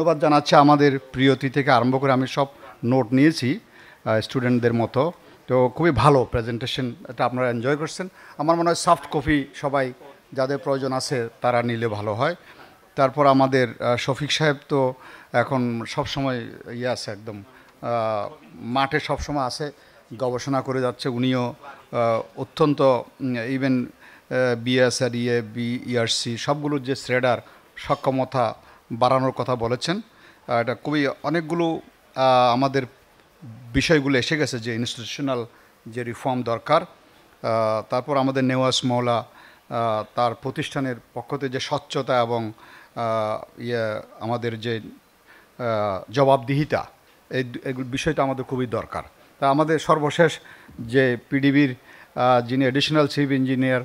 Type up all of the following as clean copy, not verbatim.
ধন্যবাদ জানাচ্ছি আমাদের প্রিয়তি থেকে আরম্ভ করে আমি সব নোট নিয়েছি স্টুডেন্টদের মতো। তো খুবই ভালো প্রেজেন্টেশন, এটা আপনারা এনজয় করছেন। আমার মনে হয় সফট কপি সবাই যাদের প্রয়োজন আছে তারা নিলে ভালো হয়। তারপর আমাদের শফিক সাহেব তো এখন সবসময় আছে, একদম মাঠে সবসময় আছে, গবেষণা করে যাচ্ছে। উনিও অত্যন্ত ইভেন বিএসআর বিইআরসি সবগুলোর যে শ্রেডার সক্ষমতা বাড়ানোর কথা বলেছেন। এটা খুবই অনেকগুলো আমাদের বিষয়গুলো এসে গেছে যে ইনস্টিটিউশনাল যে রিফর্ম দরকার। তারপর আমাদের নেওয়াজ মওলা তার প্রতিষ্ঠানের পক্ষতে যে স্বচ্ছতা এবং আমাদের যে জবাবদিহিতা, এই বিষয়টা আমাদের খুবই দরকার। তা আমাদের সর্বশেষ যে পিডিবির যিনি অ্যাডিশনাল চিফ ইঞ্জিনিয়ার,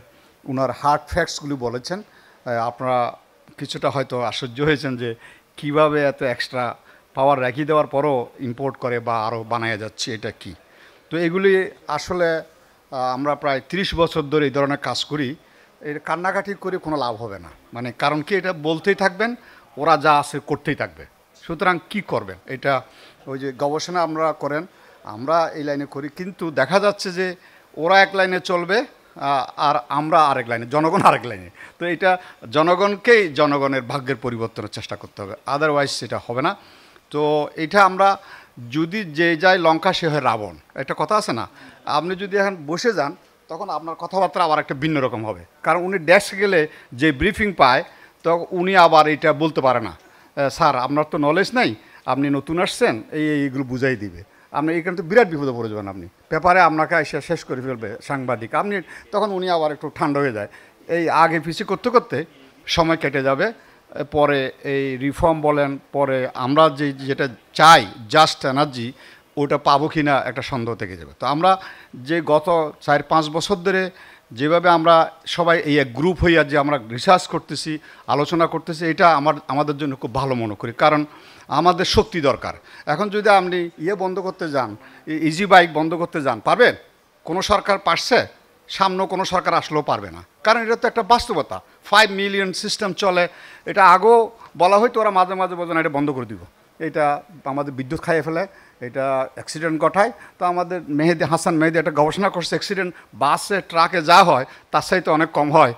ওনার হার্ড ফ্যাক্টসগুলি বলেছেন। আপনারা কিছুটা হয়তো আশ্চর্য হয়েছেন যে কিভাবে এত এক্সট্রা পাওয়ার রেখে দেওয়ার পরও ইম্পোর্ট করে বা আরও বানায়া যাচ্ছে, এটা কি। তো এগুলি আসলে আমরা প্রায় 30 বছর ধরে এই ধরনের কাজ করি। এর কান্নাকাটি করে কোনো লাভ হবে না, মানে কারণ কি, এটা বলতেই থাকবেন, ওরা যা আছে করতেই থাকবে। সুতরাং কি করবেন, এটা ওই যে গবেষণা আমরা করেন, আমরা এই লাইনে করি, কিন্তু দেখা যাচ্ছে যে ওরা এক লাইনে চলবে আর আমরা আরেক লাইনে, জনগণ আরেক লাইনে। তো এটা জনগণকেই জনগণের ভাগ্যের পরিবর্তনের চেষ্টা করতে হবে, আদারওয়াইজ সেটা হবে না। তো এটা আমরা যদি যে যায় লঙ্কা সে হয় রাবণ, একটা কথা আছে না। আপনি যদি এখন বসে যান তখন আপনার কথাবার্তা আবার একটা ভিন্ন রকম হবে, কারণ উনি ডেস্ক গেলে যে ব্রিফিং পায় তো উনি আবার এটা বলতে পারে না, স্যার আপনার তো নলেজ নাই, আপনি নতুন আসছেন, এইগুলো বুঝাই দিবে। আপনি এখানে তো বিরাট বিপদে পড়ে যাবেন, আপনি পেপারে আপনাকে এসে শেষ করে ফেলবে সাংবাদিক, আপনি তখন উনি আবার একটু ঠান্ডা হয়ে যায়। এই আগে পিছিয়ে করতে করতে সময় কেটে যাবে। পরে এই রিফর্ম বলেন, পরে আমরা যেটা চাই জাস্ট এনার্জি, ওটা পাবো কি না একটা সন্দেহ থেকে যাবে। তো আমরা যে গত 4-5 বছর ধরে যেভাবে আমরা সবাই এই এক গ্রুপ হইয়া যে আমরা রিসার্চ করতেছি, আলোচনা করতেছি, এটা আমাদের জন্য খুব ভালো মনে করি, কারণ আমাদের শক্তি দরকার। এখন যদি আপনি বন্ধ করতে যান, ইজি বাইক বন্ধ করতে যান, পারবেন? কোনো সরকার পারছে? সামনেও কোনো সরকার আসলেও পারবে না, কারণ এটা তো একটা বাস্তবতা। 5 মিলিয়ন সিস্টেম চলে, এটা আগেও বলা হয়তো, ওরা মাঝে মাঝে বলছে না এটা বন্ধ করে দিব, এটা আমাদের বিদ্যুৎ খাইয়ে ফেলে, এটা অ্যাক্সিডেন্ট ঘটায়। তো আমাদের হাসান মেহেদি একটা গবেষণা করছে, অ্যাক্সিডেন্ট বাসে ট্রাকে যা হয় তার সাথে অনেক কম হয়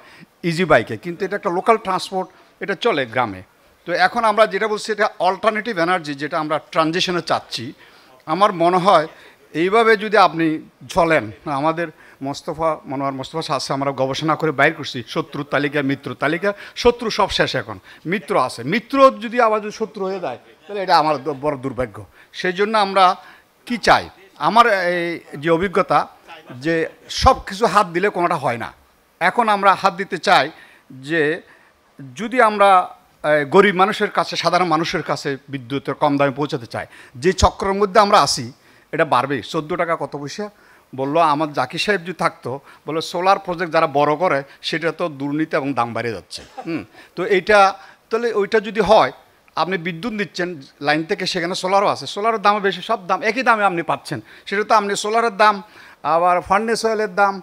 ইজি বাইকে, কিন্তু এটা একটা লোকাল ট্রান্সপোর্ট, এটা চলে গ্রামে। তো এখন আমরা যেটা বলছি এটা অল্টারনেটিভ এনার্জি, যেটা আমরা ট্রানজিশনে চাচ্ছি। আমার মনে হয় এইভাবে যদি আপনি চলেন, আমাদের মনোহর মোস্তফা আছে, আমরা গবেষণা করে বাইর করছি শত্রুর তালিকা, মিত্র তালিকা। শত্রু সব শেষ, এখন মিত্র আছে। মিত্র যদি আবার যদি শত্রু হয়ে যায় তাহলে এটা আমার বড় দুর্ভাগ্য। সেই জন্য আমরা কি চাই, আমার এই যে অভিজ্ঞতা, যে সব কিছু হাত দিলে কোনোটা হয় না। এখন আমরা হাত দিতে চাই যে যদি আমরা গরিব মানুষের কাছে, সাধারণ মানুষের কাছে বিদ্যুতের কম দামে পৌঁছাতে চাই, যে চক্রের মধ্যে আমরা আসি এটা বাড়বে। 14 টাকা কত পয়সা বললো আমার জাকির সাহেব যদি থাকতো, বললো সোলার প্রজেক্ট যারা বড় করে সেটা তো দুর্নীতি এবং দাম বাড়িয়ে যাচ্ছে। তো এইটা তাহলে ওইটা যদি হয়, আপনি বিদ্যুৎ দিচ্ছেন লাইন থেকে, সেখানে সোলারও আছে, সোলারের দামও বেশি, সব দাম একই দামে আপনি পাচ্ছেন। সেটা তো আপনি সোলারের দাম, আবার ফার্নেস অয়েলের দাম,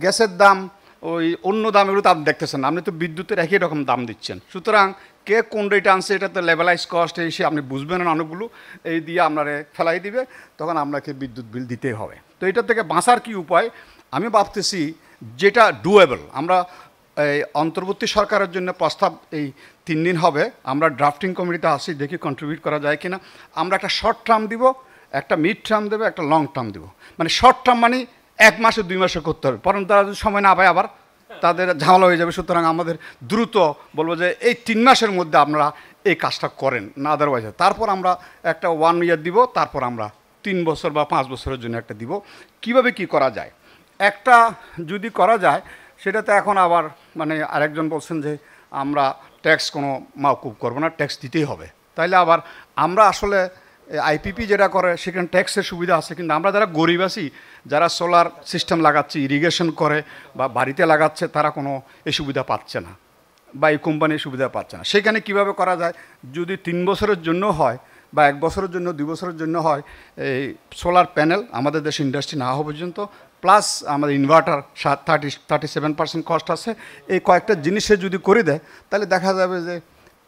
গ্যাসের দাম, ওই অন্য দাম, এগুলো তো আপনি দেখতেছেন, আপনি তো বিদ্যুতের একই রকম দাম দিচ্ছেন। সুতরাং কে কোন রেট আনছে এটা তো লেভেলাইজ কস্ট এসে আপনি বুঝবেন না, অনেকগুলো এই দিয়ে আপনারে ফেলাই দিবে, তখন আপনাকে বিদ্যুৎ বিল দিতেই হবে। তো এটার থেকে বাঁচার কি উপায়, আমি ভাবতেছি যেটা ডুয়েবল। আমরা এই অন্তর্বর্তী সরকারের জন্য প্রস্তাব এই 3 দিন হবে, আমরা ড্রাফটিং কমিটিতে আসি, দেখি কন্ট্রিবিউট করা যায় কিনা। আমরা একটা শর্ট টার্ম দিব, একটা মিড টার্ম দেবো, একটা লং টার্ম দিব। মানে শর্ট টার্ম মানে 1 মাসে 2 মাসে করতে হবে, পরন্ত তারা যদি সময় না পায় আবার তাদের ঝামেলা হয়ে যাবে। সুতরাং আমাদের দ্রুত বলবো যে এই 3 মাসের মধ্যে আপনারা এই কাজটা করেন, না আদারওয়াইজ। তারপর আমরা একটা 1 ইয়ার দিব, তারপর আমরা 3 বছর বা 5 বছরের জন্য একটা দিব। কিভাবে কি করা যায়, একটা যদি করা যায় সেটাতে এখন আবার মানে আরেকজন বলছেন যে আমরা ট্যাক্স কোনো মাওকুফ করবো না, ট্যাক্স দিতেই হবে। তাইলে আবার আমরা আসলে আইপিপি যেটা করে সেখানে ট্যাক্সের সুবিধা আছে, কিন্তু আমরা যারা গরিব আছি, যারা সোলার সিস্টেম লাগাচ্ছে, ইরিগেশন করে বা বাড়িতে লাগাচ্ছে, তারা কোনো এই সুবিধা পাচ্ছে না বা এই কোম্পানির সুবিধা পাচ্ছে না। সেখানে কিভাবে করা যায়, যদি 3 বছরের জন্য হয় বা 1 বছরের জন্য, 2 বছরের জন্য হয়, এই সোলার প্যানেল আমাদের দেশে ইন্ডাস্ট্রি না হওয়া পর্যন্ত, প্লাস আমাদের ইনভার্টার 37% কস্ট আছে, এই কয়েকটা জিনিসে যদি করে দেয় তাহলে দেখা যাবে যে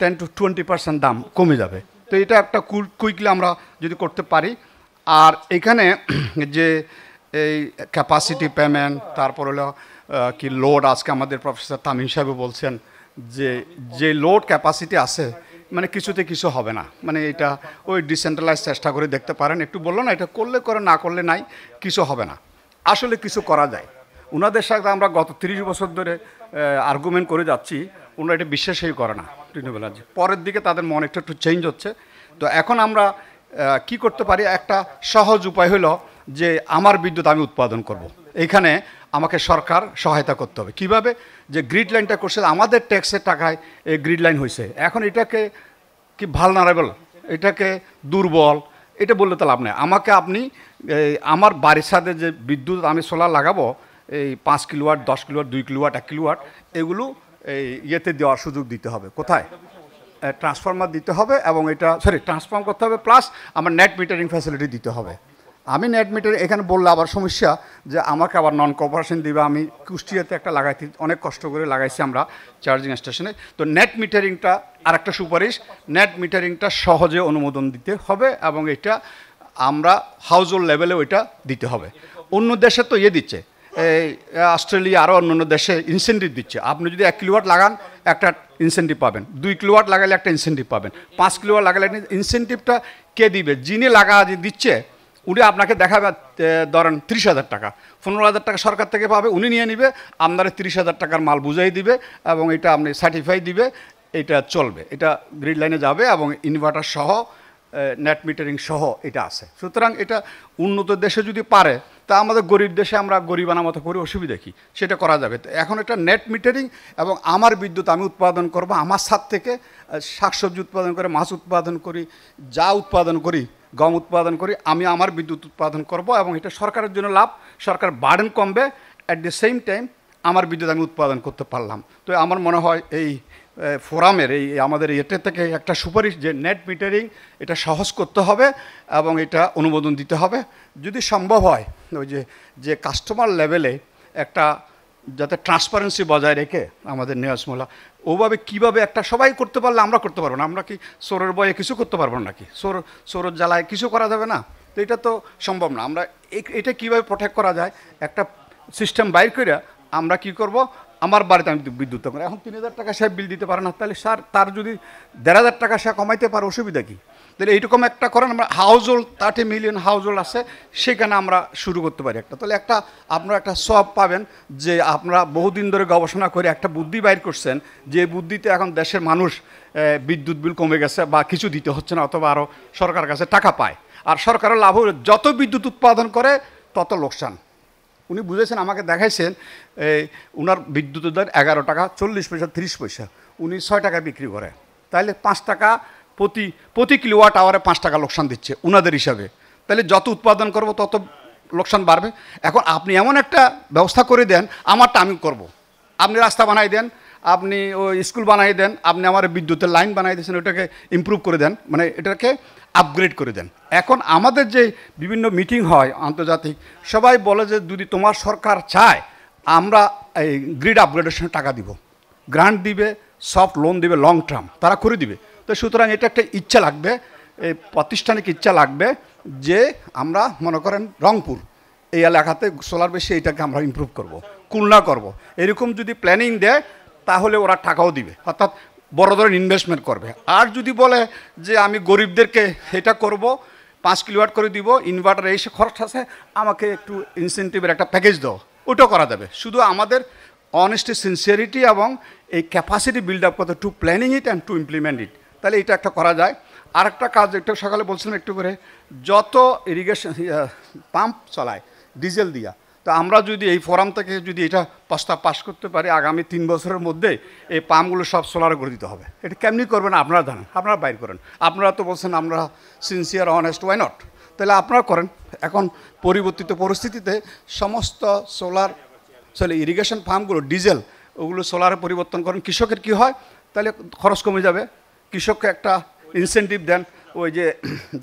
10-20% দাম কমে যাবে। তো এটা একটা কুইকলি আমরা যদি করতে পারি। আর এখানে যে এই ক্যাপাসিটি পেমেন্ট, তারপর হলো কি লোড, আজকে আমাদের প্রফেসর তামিম সাহেব বলছেন যে লোড ক্যাপাসিটি আছে, মানে কিছুতে কিছু হবে না, মানে এটা ওই ডিসেন্ট্রালাইজ চেষ্টা করে দেখতে পারেন। একটু বললো না, এটা করলে করে, না করলে নাই, কিছু হবে না। আসলে কিছু করা যায়। ওনাদের সাথে আমরা গত 30 বছর ধরে আর্গুমেন্ট করে যাচ্ছি, ওনারা এটা বিশ্বাসই করে না রিনিউয়েবল এনার্জি। পরের দিকে তাদের মন একটু চেঞ্জ হচ্ছে। তো এখন আমরা কি করতে পারি, একটা সহজ উপায় হলো যে আমার বিদ্যুৎ আমি উৎপাদন করব। এইখানে আমাকে সরকার সহায়তা করতে হবে। কিভাবে? যে গ্রিড লাইনটা করছে আমাদের ট্যাক্সের টাকায়, এই গ্রিড লাইন হয়েছে। এখন এটাকে কি ভালনারেবল, এটাকে দুর্বল, এটা বললে তো লাভ নেই। আমাকে আপনি আমার বাড়ির সাথে যে বিদ্যুৎ আমি সোলার লাগাবো, এই 5 কিলোওয়াট, 10 কিলোওয়াট, 2 কিলোওয়াট, 1 কিলোওয়াট, এগুলো এই ইয়েতে দেওয়ার সুযোগ দিতে হবে। কোথায়? ট্রান্সফরমার দিতে হবে, এবং এটা ট্রান্সফর্ম করতে হবে, প্লাস আমার নেট মিটারিং ফ্যাসিলিটি দিতে হবে। আমি নেট মিটার এখানে বললে আবার সমস্যা, যে আমাকে আবার নন কর্পোরেশন দিবে। আমি কুষ্টিয়াতে একটা লাগাইতে অনেক কষ্ট করে লাগাইছি আমরা চার্জিং স্টেশনে। তো নেট মিটারিংটা আর একটা সুপারিশ, নেট মিটারিংটা সহজে অনুমোদন দিতে হবে, এবং এটা আমরা হাউস হোল্ড লেভেলেও এটা দিতে হবে। অন্য দেশে তো দিচ্ছে, এই অস্ট্রেলিয়া আরও অন্য দেশে ইনসেন্টিভ দিচ্ছে। আপনি যদি 1 কিলোওয়াট লাগান একটা ইনসেন্টিভ পাবেন, 2 কিলোওয়াট লাগালে একটা ইনসেন্টিভ পাবেন, 5 কিলোওয়াট লাগালে ইনসেন্টিভটা কে দিবে? যিনি দিচ্ছে উনি আপনাকে দেখাবে, ধরেন 30,000 টাকা, 15,000 টাকা সরকার থেকে পাবে, উনি নিয়ে নিবে, আপনারা 30,000 টাকার মাল বুঝাই দিবে, এবং এটা আপনি সার্টিফাই দিবে, এটা চলবে, এটা গ্রিড লাইনে যাবে, এবং ইনভার্টার সহ নেট মিটারিং সহ এটা আছে। সুতরাং এটা উন্নত দেশে যদি পারে, তা আমাদের গরিব দেশে আমরা গরিবানা মতো করে অসুবিধা কি, সেটা করা যাবে। তো এখন এটা নেট মিটারিং, এবং আমার বিদ্যুৎ আমি উৎপাদন করব আমার ছাদ থেকে, শাকসবজি উৎপাদন করে, মাছ উৎপাদন করি, যা উৎপাদন করি, গম উৎপাদন করি, আমি আমার বিদ্যুৎ উৎপাদন করব, এবং এটা সরকারের জন্য লাভ, সরকার বার্ডেন কমবে, অ্যাট দ্য সেম টাইম আমার বিদ্যুৎ আমি উৎপাদন করতে পারলাম। তো আমার মনে হয় এই ফোরামের এই আমাদের এটা থেকে একটা সুপারিশ, যে নেট মিটারিং এটা সহজ করতে হবে, এবং এটা অনুমোদন দিতে হবে। যদি সম্ভব হয় ওই যে কাস্টমার লেভেলে একটা, যাতে ট্রান্সপারেন্সি বজায় রেখে আমাদের নেওয়াজ মোলা, ওভাবে কীভাবে একটা সবাই করতে পারলে আমরা করতে পারবো না। আমরা কি সোরের বয়ে কিছু করতে পারবো না? নাকি সোরের জ্বালায় কিছু করা যাবে না? তো এটা তো সম্ভব না। আমরা এটা কীভাবে প্রোটেক্ট করা যায়, একটা সিস্টেম বাইর করে আমরা কি করব, আমার বাড়িতে আমি বিদ্যুৎ করি, এখন 3,000 টাকা সে বিল দিতে পারে না, তাহলে স্যার তার যদি 1,500 টাকা সে কমাইতে পারে, অসুবিধা কী? তাহলে এইরকম একটা করেন, আমরা house hold 30 million house hold আছে, সেখানে আমরা শুরু করতে পারি একটা। তাহলে একটা আপনারা একটা সব পাবেন, যে আপনারা বহুদিন ধরে গবেষণা করে একটা বুদ্ধি বাইর করছেন, যে বুদ্ধিতে এখন দেশের মানুষ বিদ্যুৎ বিল কমে গেছে, বা কিছু দিতে হচ্ছে না, অথবা আরও সরকারের কাছে টাকা পায়। আর সরকারের লাভ হলে যত বিদ্যুৎ উৎপাদন করে তত লোকসান। উনি বুঝেছেন, আমাকে দেখাইছেন, উনার বিদ্যুতের দাম 11 টাকা 40 পয়সা 30 পয়সা, উনি 6 টাকায় বিক্রি করে, তাহলে 5 টাকা প্রতি কিলোওয়াট আওয়ারে 5 টাকা লোকসান দিচ্ছে উনাদের হিসাবে। তাহলে যত উৎপাদন করব তত লোকসান বাড়বে। এখন আপনি এমন একটা ব্যবস্থা করে দেন, আমারটা আমি করব, আপনি রাস্তা বানাই দেন, আপনি ওই স্কুল বানাই দেন, আপনি আমার বিদ্যুতের লাইন বানাই দিয়েছেন, ওটাকে ইমপ্রুভ করে দেন, মানে এটাকে আপগ্রেড করে দেন। এখন আমাদের যে বিভিন্ন মিটিং হয় আন্তর্জাতিক, সবাই বলে যে যদি তোমার সরকার চায় আমরা এই গ্রিড আপগ্রেডেশনের টাকা দিব, গ্রান্ট দিবে, সফট লোন দিবে, লং টার্ম তারা করে দিবে। তো সুতরাং এটা একটা ইচ্ছা লাগবে, এই প্রাতিষ্ঠানিক ইচ্ছা লাগবে, যে আমরা মনে করেন রংপুর এই এলাকাতে সোলার বেশি, এইটাকে আমরা ইমপ্রুভ করব, খুলনা করব, এরকম যদি প্ল্যানিং দেয় তাহলে ওরা টাকাও দিবে, অর্থাৎ বড় ধরনের ইনভেস্টমেন্ট করবে। আর যদি বলে যে আমি গরিবদেরকে এটা করব, 5 কিলোওয়াট করে দিব, ইনভার্টার এসে খরচ আছে, আমাকে একটু ইনসেন্টিভের একটা প্যাকেজ দাও, ওটাও করা যাবে। শুধু আমাদের অনেস্টি, সিনসিয়ারিটি এবং এই ক্যাপাসিটি বিল্ড আপ করতে, to planning it and to implement it, তাহলে এটা একটা করা যায়। আর একটা কাজ, একটু সকালে বলছিলাম একটু করে, যত ইরিগেশন পাম্প চলায় ডিজেল দিয়া, তো আমরা যদি এই ফোরাম থেকে যদি এটা প্রস্তাব পাস করতে পারি, আগামী 3 বছরের মধ্যে এই পাম্পগুলো সব সোলারে করে দিতে হবে। এটা কেমনি করবেন আপনারা জানেন, আপনারা বাইর করেন। আপনারা তো বলছেন আমরা সিনসিয়ার, অনেস্ট, ওয়াই নট? তাহলে আপনারা করেন। এখন পরিবর্তিত পরিস্থিতিতে সমস্ত ইরিগেশন পাম্পগুলো ডিজেল, ওগুলো সোলারে পরিবর্তন করেন। কৃষকের কি হয়, তাহলে খরচ কমে যাবে। কৃষককে একটা ইনসেন্টিভ দেন, ওই যে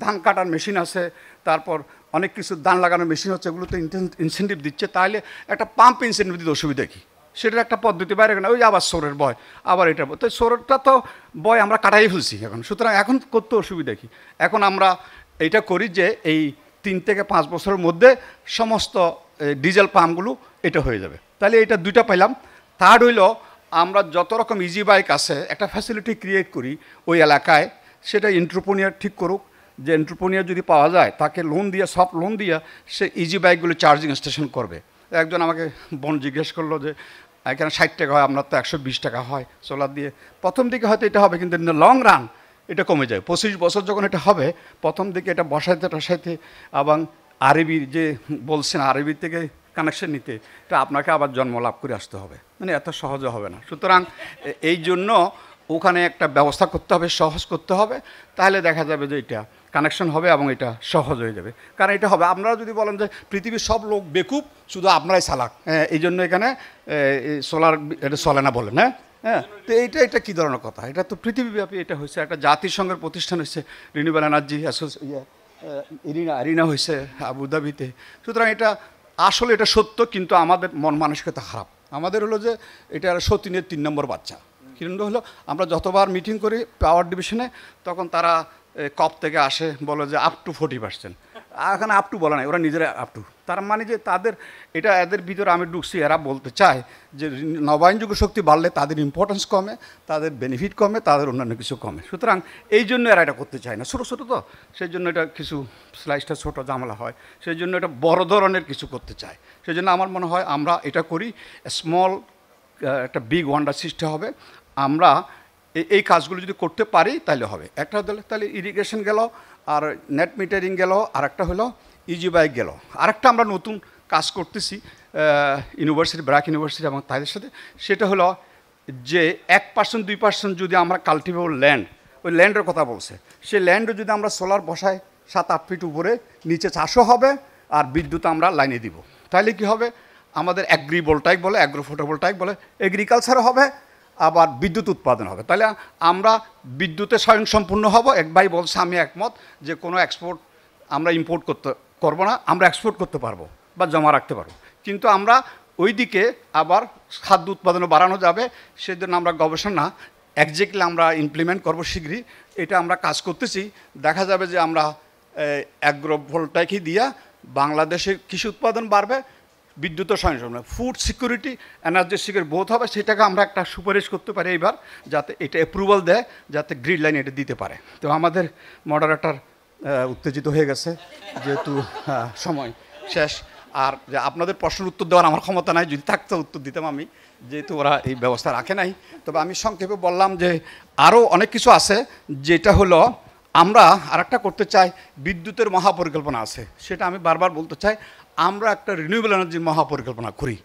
ধান কাটার মেশিন আছে, তারপর অনেক কিছু ধান লাগানোর মেশিন হচ্ছে, এগুলোতে ইনসেন্টিভ দিচ্ছে, তাহলে একটা পাম্প ইনসেন্টিভ দিতে অসুবিধা কী? সেটার একটা পদ্ধতি বাইরে না, ওই যে আবার সোরের বয়, আবার এটা তো সোরটা তো বয় আমরা কাটাই ফেলছি এখন। সুতরাং এখন করতে অসুবিধা কি, এখন আমরা এইটা করি যে এই 3 থেকে 5 বছরের মধ্যে সমস্ত ডিজেল পাম্পগুলো এটা হয়ে যাবে। তাহলে এটা দুইটা পাইলাম। থার্ড হইল আমরা যত রকম ইজি বাইক আছে একটা ফ্যাসিলিটি ক্রিয়েট করি ওই এলাকায়, সেটা এন্ট্রপ্রেনিউর ঠিক করুক, যে এন্ট্রপ্রেনিউর যদি পাওয়া যায় তাকে লোন দিয়ে, সফট লোন দিয়ে সে ইজি বাইকগুলো চার্জিং স্টেশন করবে। একজন আমাকে বোন জিজ্ঞেস করলো যে এখানে 60 টাকা হয়, আপনার তো 120 টাকা হয় সোলার দিয়ে। প্রথম দিকে হয়তো এটা হবে, কিন্তু লং রান এটা কমে যায়। 25 বছর যখন এটা হবে, প্রথম দিকে এটা বসাইতে এবং আরবির যে বলছেন আরবি থেকে কানেকশন নিতে, এটা আপনাকে আবার জন্ম লাভ করে আসতে হবে, মানে এত সহজে হবে না। সুতরাং এই জন্য ওখানে একটা ব্যবস্থা করতে হবে, সহজ করতে হবে, তাহলে দেখা যাবে যে এটা কানেকশন হবে এবং এটা সহজ হয়ে যাবে। কারণ এটা হবে, আপনারা যদি বলেন যে পৃথিবীর সব লোক বেকুব, শুধু আপনারাই চালাক, এই জন্য এখানে সোলার এটা চলে না বলেন, হ্যাঁ। তো এটা কী ধরনের কথা? এটা তো পৃথিবীব্যাপী এটা হয়েছে, একটা জাতিসংঘের প্রতিষ্ঠান হয়েছে, রিনিউয়েবল এনার্জি এরিনা হয়েছে আবুধাবিতে। সুতরাং এটা আসলে এটা সত্য, কিন্তু আমাদের মন মানসিকতা খারাপ। আমাদের হলো যে এটা সতীনের 3 নম্বর বাচ্চা। কিন্তু হলো আমরা যতবার মিটিং করি পাওয়ার ডিভিশনে, তখন তারা কপ থেকে আসে বলে যে আপ টু 40%। এখানে আপ টু বলা নাই, ওরা নিজেরা আপ টু, তার মানে যে তাদের এটা এদের ভিতরে আমি ঢুকছি, এরা বলতে চায় যে নবায়নযোগ্য শক্তি বাড়লে তাদের ইম্পর্টেন্স কমে, তাদের বেনিফিট কমে, তাদের অন্যান্য কিছু কমে। সুতরাং এই জন্য এরা এটা করতে চায় না, ছোটো ছোটো তো, সেই জন্য এটা কিছু স্লাইসটা ছোটো ঝামেলা হয়, সেই জন্য এটা বড় ধরনের কিছু করতে চায়। সেই জন্য আমার মনে হয় আমরা এটা করি, স্মল একটা বিগ ওয়ান্ডার সৃষ্টি হবে। আমরা এই কাজগুলো যদি করতে পারি তাহলে হবে। একটা তাহলে ইরিগেশন গেল, আর নেট মিটারিং গেল, আর একটা হলো ইজি বাইক গেল। আরেকটা আমরা নতুন কাজ করতেছি ইউনিভার্সিটি, ব্র্যাক ইউনিভার্সিটি এবং তাদের সাথে, সেটা হলো যে 1% 2% যদি আমরা কাল্টিভেবল ল্যান্ড, ওই ল্যান্ডের কথা বলছে, সেই ল্যান্ডে যদি আমরা সোলার বসাই 7-8 ফিট উপরে, নিচে চাষও হবে আর বিদ্যুৎ আমরা লাইনে দিব, তাহলে কি হবে? আমাদের অ্যাগ্রিভোল্টাইক বলে, অ্যাগ্রো ফটোভোল্টাইক বলে, এগ্রিকালচারও হবে, আবার বিদ্যুৎ উৎপাদন হবে। তাহলে আমরা বিদ্যুতে স্বয়ংসম্পূর্ণ হব। এক ভাই বলছে, আমি একমত, যে কোনো এক্সপোর্ট আমরা ইম্পোর্ট করবো না, আমরা এক্সপোর্ট করতে পারবো বা জমা রাখতে পারবো, কিন্তু আমরা ওই দিকে আবার খাদ্য উৎপাদনও বাড়ানো যাবে। সেজন্য আমরা গবেষণা একজ্যাক্টলি আমরা ইমপ্লিমেন্ট করবো শীঘ্রই। এটা আমরা কাজ করতেছি। দেখা যাবে যে আমরা অ্যাগ্রো ভোল্টাইকই দিয়া বাংলাদেশের কৃষি উৎপাদন বাড়বে, বিদ্যুৎ স্বয়ংসম্পূর্ণ, ফুড সিকিউরিটি, এনার্জি সিকিউরিটি বোধ হবে। সেটাকে আমরা একটা সুপারিশ করতে পারি এইবার, যাতে এটা অ্যাপ্রুভাল দেয়, যাতে গ্রিড লাইন এটা দিতে পারে। তো আমাদের মডারেটর উত্তেজিত হয়ে গেছে, যেহেতু সময় শেষ। আর যে আপনাদের প্রশ্নের উত্তর দেওয়ার আমার ক্ষমতা নাই, যদি থাকতো উত্তর দিতাম আমি, যেহেতু ওরা এই ব্যবস্থা রাখে নাই। তবে আমি সংক্ষেপে বললাম যে আরও অনেক কিছু আছে, যেটা হলো আমরা আরেকটা করতে চাই। বিদ্যুতের মহাপরিকল্পনা আছে, সেটা আমি বারবার বলতে চাই, আমরা একটা রিনিউয়েবল এনার্জির মহাপরিকল্পনা করি।